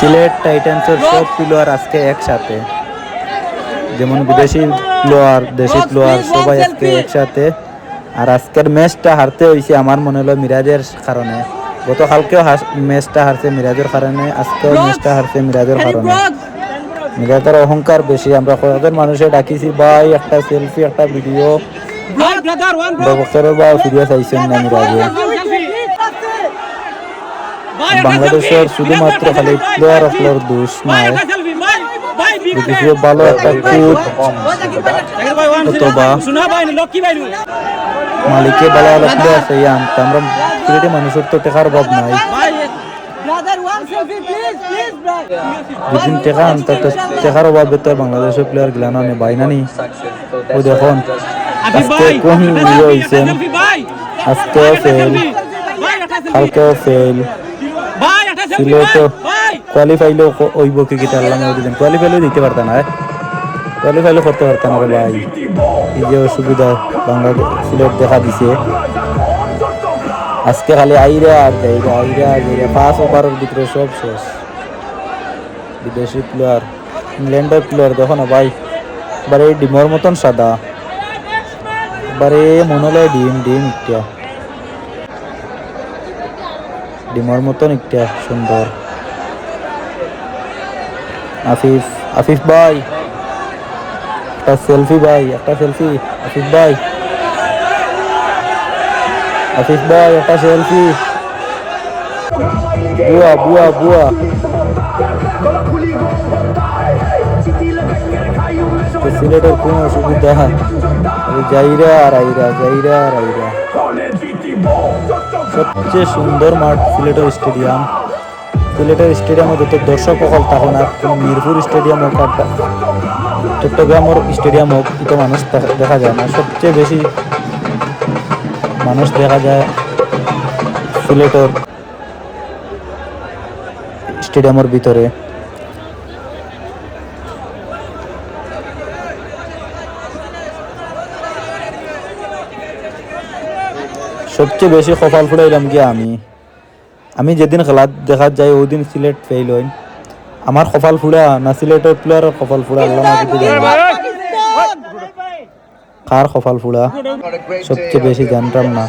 সিলেট টাইটান্সের সব প্লেয়ার আজকে একসাথে, যেমন বিদেশি প্লেয়ার, দেশি প্লেয়ার সবাই আজকে একসাথে। আর আজকের ম্যাচটা হারতে হয়েছে আমার মনে হলো মিরাজের কারণে। গতকালকেও ম্যাচটা হারছে মিরাজের কারণে, আজকেও ম্যাচটা হারছে মিরাজের কারণে। মিরাজের অহংকার বেশি। আমরা কয়েকজন মানুষে ডাকিছি, ভাই একটা সেলফি একটা ভিডিও, বক্সরের বা ভিডিও চাইছেন না মিরাজে। বাংলাদেশের শুধুমাত্র খালি প্লেয়ার অফলোর দোষ নয়, যদি ভালো একটা কোচ অথবা মালিকে ভালো ভালো প্লেয়ার চাই আনতে। আমরা সিলেটি মানুষের তো টাকার অভাব নাই, যেদিন টাকা আনতে টাকার অভাবে তো বাংলাদেশের প্লেয়ার গিলানো আমি বাইনানি। ও দেখুন আজকে কোন ইয়ে হয়েছেন, আজকেও ফেল, কালকেও ফেল। সিলেটও কোয়ালিফাইলেও ওইব কি কিতা আল্লাহ দিলেন, কোয়ালিফাইলেও দিতে পারতাম না, কোয়ালিফাইলেও করতে পারতাম না ভাই। এই যে অসুবিধা বাংলাদেশ সিলেট দেখা দিছে আজকে, খালি আইরা আর যাইরা আইরা আর যাইরা। 5 ওভারের ভিতরে সব শেষ। বিদেশি প্লেয়ার, ইংল্যান্ডের প্লেয়ার দেখো না ভাই, এবারে ডিমর মতন সাদা, এবারে মনে হলো ডিম ডিম একটা ডিমর মতন একটা সুন্দর। আফিফ, আফিফ ভাই একটা সেলফি, ভাই একটা সেলফি। আফিফ ভাই, আফিফ ভাই একটা সেলফি। বুয়া বুয়া বুয়া। সিলেটের কোন অসুবিধা, যাইরা আর আইরা, যাইরা আর আইরা। সবচেয়ে সুন্দর মাঠ সিলেটের স্টেডিয়াম। সিলেটের স্টেডিয়ামে যত দর্শক হল তখন আর মিরপুর স্টেডিয়াম হোক আর চট্টগ্রামের স্টেডিয়াম হোক, এটা মানুষ দেখা যায় না। সবচেয়ে বেশি মানুষ দেখা যায় সিলেটের স্টেডিয়ামের ভিতরে। সবচেয়ে বেশি কপাল ফুটাইলাম গিয়া আমি যেদিন খেলা দেখা যায় ওই দিন সিলেট ফেল হই। আমার কপাল ফুড়া না সিলেটের প্লেয়ারের কপাল ফুড়া, আল্লাহ মাহবুব জানে কার কপাল ফুড়া সবচেয়ে বেশি জানতাম না।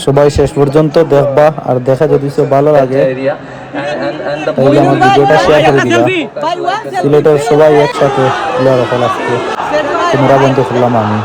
সবাই শেষ পর্যন্ত দেখবা, আর দেখা যদি ভালো লাগে তাহলে আমার ভিডিওটা শেয়ার করে দিবা। সিলেটের সবাই একসাথে প্লেয়ার হল আজকে, তোমরা বন্ধু করলাম আমি।